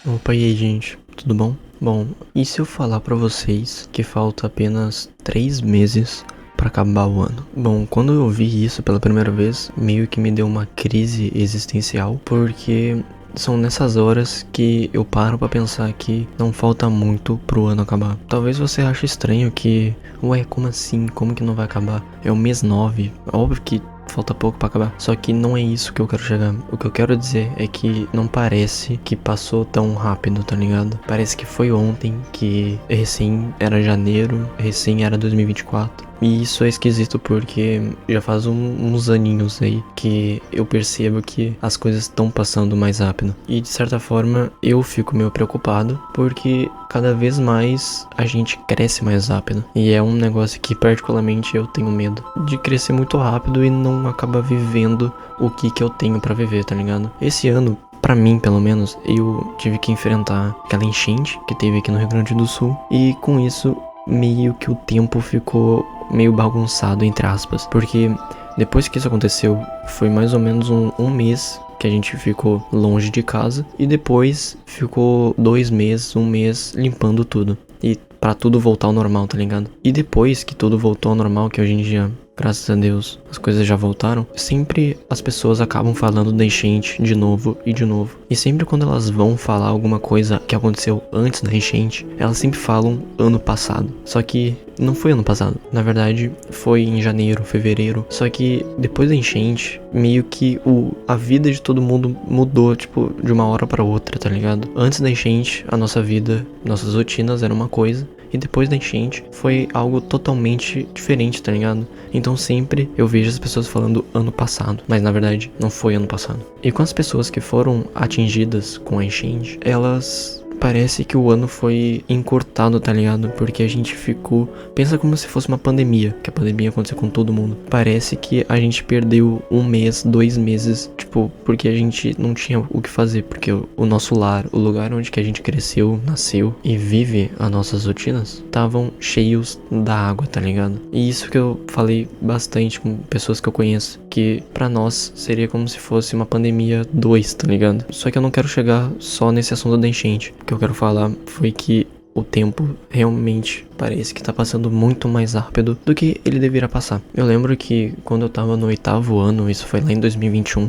Opa, e aí, gente? Tudo bom? Bom, e se eu falar pra vocês que falta apenas 3 meses pra acabar o ano? Bom, quando eu ouvi isso pela primeira vez, meio que me deu uma crise existencial, porque são nessas horas que eu paro pra pensar que não falta muito pro ano acabar. Talvez você ache estranho que, ué, como assim? Como que não vai acabar? É o mês 9, óbvio que falta pouco pra acabar. Só que não é isso que eu quero chegar. O que eu quero dizer é que não parece que passou tão rápido, tá ligado? Parece que foi ontem, que recém era janeiro, recém era 2024. E isso é esquisito porque já faz uns aninhos aí que eu percebo que as coisas estão passando mais rápido. E de certa forma eu fico meio preocupado porque cada vez mais a gente cresce mais rápido. E é um negócio que particularmente eu tenho medo de crescer muito rápido e não acabar vivendo o que eu tenho pra viver, tá ligado? Esse ano, pra mim, pelo menos, eu tive que enfrentar aquela enchente que teve aqui no Rio Grande do Sul. E com isso, meio que o tempo ficou meio bagunçado, entre aspas. Porque depois que isso aconteceu, foi mais ou menos um mês que a gente ficou longe de casa. E depois ficou 2 meses, um mês limpando tudo. E pra tudo voltar ao normal, tá ligado? E depois que tudo voltou ao normal, que hoje em dia, graças a Deus, as coisas já voltaram, sempre as pessoas acabam falando da enchente de novo e de novo. E sempre quando elas vão falar alguma coisa que aconteceu antes da enchente, elas sempre falam ano passado. Só que não foi ano passado. Na verdade, foi em janeiro, fevereiro. Só que depois da enchente, meio que a vida de todo mundo mudou, tipo, de uma hora pra outra, tá ligado? Antes da enchente, a nossa vida, nossas rotinas eram uma coisa. E depois da enchente foi algo totalmente diferente, tá ligado? Então sempre eu vejo as pessoas falando ano passado, mas na verdade não foi ano passado. E com as pessoas que foram atingidas com a enchente, elas... Parece que o ano foi encurtado, tá ligado? Porque a gente ficou... Pensa como se fosse uma pandemia, que a pandemia aconteceu com todo mundo. Parece que a gente perdeu 1 mês, 2 meses, tipo, porque a gente não tinha o que fazer. Porque o nosso lar, o lugar onde que a gente cresceu, nasceu e vive as nossas rotinas, estavam cheios da água, tá ligado? E isso que eu falei bastante com pessoas que eu conheço, que pra nós seria como se fosse uma pandemia 2, tá ligado? Só que eu não quero chegar só nesse assunto da enchente. O que eu quero falar foi que o tempo realmente parece que tá passando muito mais rápido do que ele deveria passar. Eu lembro que quando eu tava no 8º ano, isso foi lá em 2021,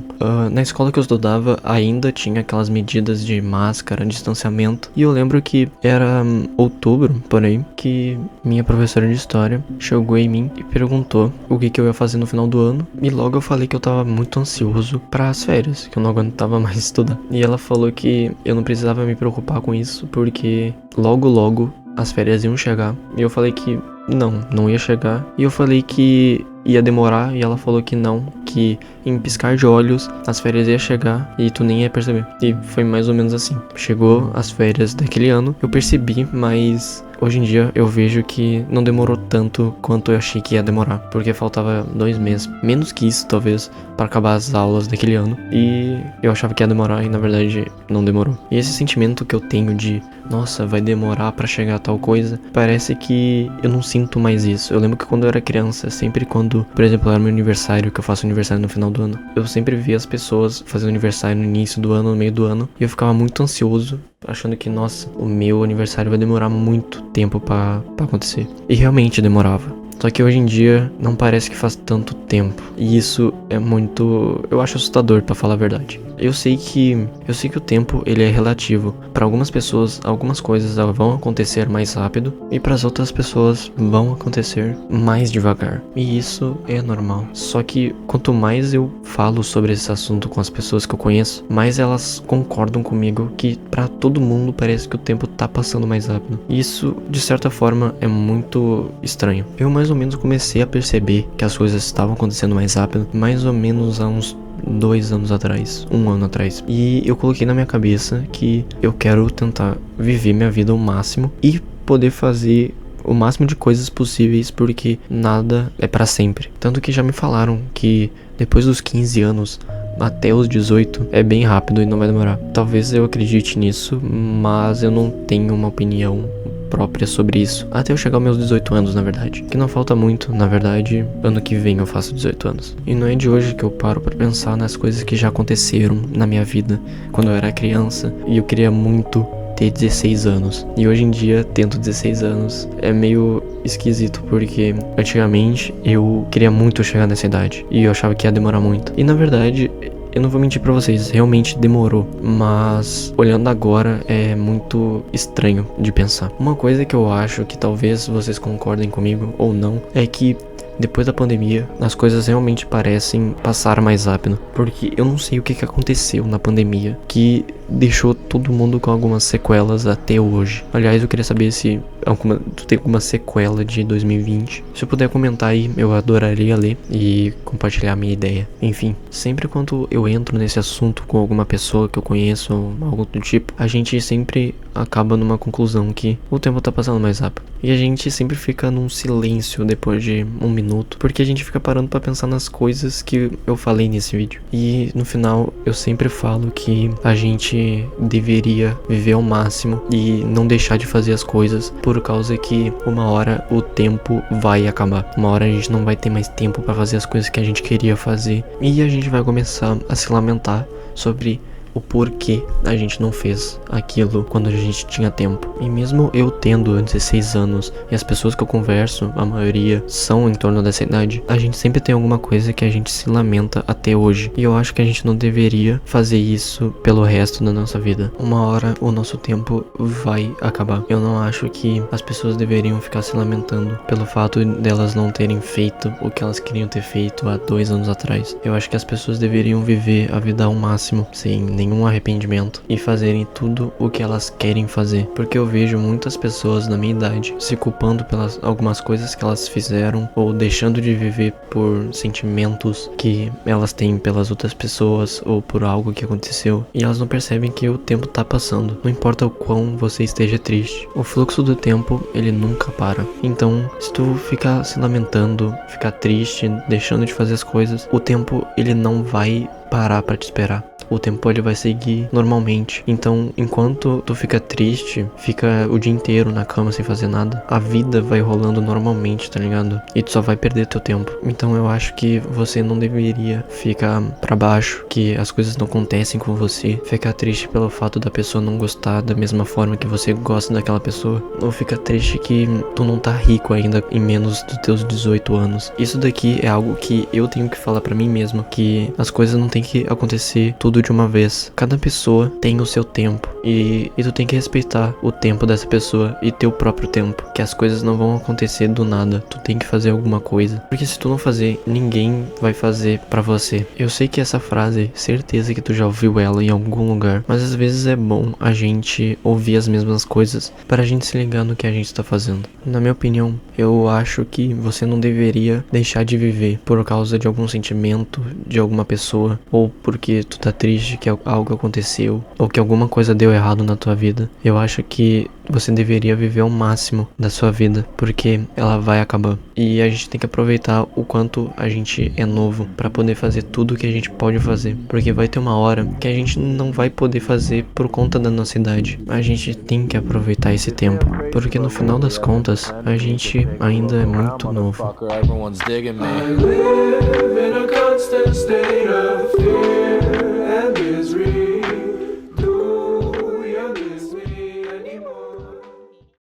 na escola que eu estudava ainda tinha aquelas medidas de máscara, distanciamento. E eu lembro que era outubro, por aí, que minha professora de história chegou em mim e perguntou o que eu ia fazer no final do ano. E logo eu falei que eu tava muito ansioso para as férias, que eu não aguentava mais estudar. E ela falou que eu não precisava me preocupar com isso, porque logo as férias iam chegar. E eu falei que não ia chegar. E eu falei que ia demorar. E ela falou que não, que em piscar de olhos as férias ia chegar e tu nem ia perceber. E foi mais ou menos assim. Chegou as férias daquele ano, eu percebi, mas hoje em dia eu vejo que não demorou tanto quanto eu achei que ia demorar, porque faltava 2 meses, menos que isso talvez, para acabar as aulas daquele ano. E eu achava que ia demorar e na verdade não demorou. E esse sentimento que eu tenho de, nossa, vai demorar pra chegar a tal coisa, parece que eu não sinto mais isso. Eu lembro que quando eu era criança, sempre quando, por exemplo, era meu aniversário, que eu faço aniversário no final do ano, eu sempre via as pessoas fazendo aniversário no início do ano, no meio do ano, e eu ficava muito ansioso, achando que, nossa, o meu aniversário vai demorar muito tempo pra acontecer. E realmente demorava. Só que hoje em dia não parece que faz tanto tempo. E isso é muito... eu acho assustador, pra falar a verdade. Eu sei que o tempo, ele é relativo. Para algumas pessoas, algumas coisas vão acontecer mais rápido. E para as outras pessoas, vão acontecer mais devagar. E isso é normal. Só que quanto mais eu falo sobre esse assunto com as pessoas que eu conheço, mais elas concordam comigo que para todo mundo parece que o tempo tá passando mais rápido. E isso, de certa forma, é muito estranho. Eu mais ou menos comecei a perceber que as coisas estavam acontecendo mais rápido, mais ou menos há uns 2 anos atrás, 1 ano atrás. E eu coloquei na minha cabeça que eu quero tentar viver minha vida ao máximo e poder fazer o máximo de coisas possíveis, porque nada é pra sempre. Tanto que já me falaram que depois dos 15 anos até os 18 é bem rápido e não vai demorar. Talvez eu acredite nisso, mas eu não tenho uma opinião própria sobre isso, até eu chegar aos meus 18 anos, na verdade. Que não falta muito, na verdade, ano que vem eu faço 18 anos. E não é de hoje que eu paro pra pensar nas coisas que já aconteceram na minha vida, quando eu era criança, e eu queria muito ter 16 anos. E hoje em dia, tendo 16 anos, é meio esquisito, porque antigamente eu queria muito chegar nessa idade, e eu achava que ia demorar muito. E na verdade, eu não vou mentir pra vocês, realmente demorou, mas olhando agora é muito estranho de pensar. Uma coisa que eu acho que talvez vocês concordem comigo ou não, é que depois da pandemia, as coisas realmente parecem passar mais rápido. Porque eu não sei o que aconteceu na pandemia que deixou todo mundo com algumas sequelas até hoje. Aliás, eu queria saber se tu tem alguma sequela de 2020. Se eu puder comentar aí, eu adoraria ler e compartilhar a minha ideia. Enfim, sempre quando eu entro nesse assunto com alguma pessoa que eu conheço ou algo do tipo, a gente sempre acaba numa conclusão que o tempo tá passando mais rápido. E a gente sempre fica num silêncio depois de um minuto, porque a gente fica parando pra pensar nas coisas que eu falei nesse vídeo. E no final, eu sempre falo que a gente deveria viver ao máximo e não deixar de fazer as coisas, por causa que uma hora o tempo vai acabar. Uma hora a gente não vai ter mais tempo pra fazer as coisas que a gente queria fazer, e a gente vai começar a se lamentar sobre o porquê a gente não fez aquilo quando a gente tinha tempo. E mesmo eu tendo 16 anos e as pessoas que eu converso, a maioria são em torno dessa idade, a gente sempre tem alguma coisa que a gente se lamenta até hoje. E eu acho que a gente não deveria fazer isso pelo resto da nossa vida. Uma hora o nosso tempo vai acabar. Eu não acho que as pessoas deveriam ficar se lamentando pelo fato delas não terem feito o que elas queriam ter feito há 2 anos atrás. Eu acho que as pessoas deveriam viver a vida ao máximo, sem nenhum arrependimento, e fazerem tudo o que elas querem fazer. Porque eu vejo muitas pessoas na minha idade se culpando pelas algumas coisas que elas fizeram, ou deixando de viver por sentimentos que elas têm pelas outras pessoas, ou por algo que aconteceu, e elas não percebem que o tempo tá passando. Não importa o quão você esteja triste, o fluxo do tempo, ele nunca para. Então, se tu ficar se lamentando, ficar triste, deixando de fazer as coisas, o tempo, ele não vai parar pra te esperar. O tempo ele vai seguir normalmente. Então, enquanto tu fica triste, fica o dia inteiro na cama sem fazer nada, a vida vai rolando normalmente, tá ligado? E tu só vai perder teu tempo. Então eu acho que você não deveria ficar pra baixo, que as coisas não acontecem com você, ficar triste pelo fato da pessoa não gostar da mesma forma que você gosta daquela pessoa, ou ficar triste que tu não tá rico ainda em menos dos teus 18 anos. Isso daqui é algo que eu tenho que falar pra mim mesmo, que as coisas não tem que acontecer tudo de uma vez. Cada pessoa tem o seu tempo, e tu tem que respeitar o tempo dessa pessoa e teu próprio tempo, que as coisas não vão acontecer do nada. Tu tem que fazer alguma coisa, porque se tu não fazer, ninguém vai fazer pra você. Eu sei que essa frase, certeza que tu já ouviu ela em algum lugar, mas às vezes é bom a gente ouvir as mesmas coisas para a gente se ligar no que a gente tá fazendo. Na minha opinião, eu acho que você não deveria deixar de viver por causa de algum sentimento de alguma pessoa, ou porque tu tá triste que algo aconteceu, ou que alguma coisa deu errado na tua vida. Eu acho que você deveria viver ao máximo da sua vida, porque ela vai acabar. E a gente tem que aproveitar o quanto a gente é novo pra poder fazer tudo o que a gente pode fazer, porque vai ter uma hora que a gente não vai poder fazer por conta da nossa idade. A gente tem que aproveitar esse tempo, porque no final das contas a gente ainda é muito novo. I live in a constant state of fear and misery.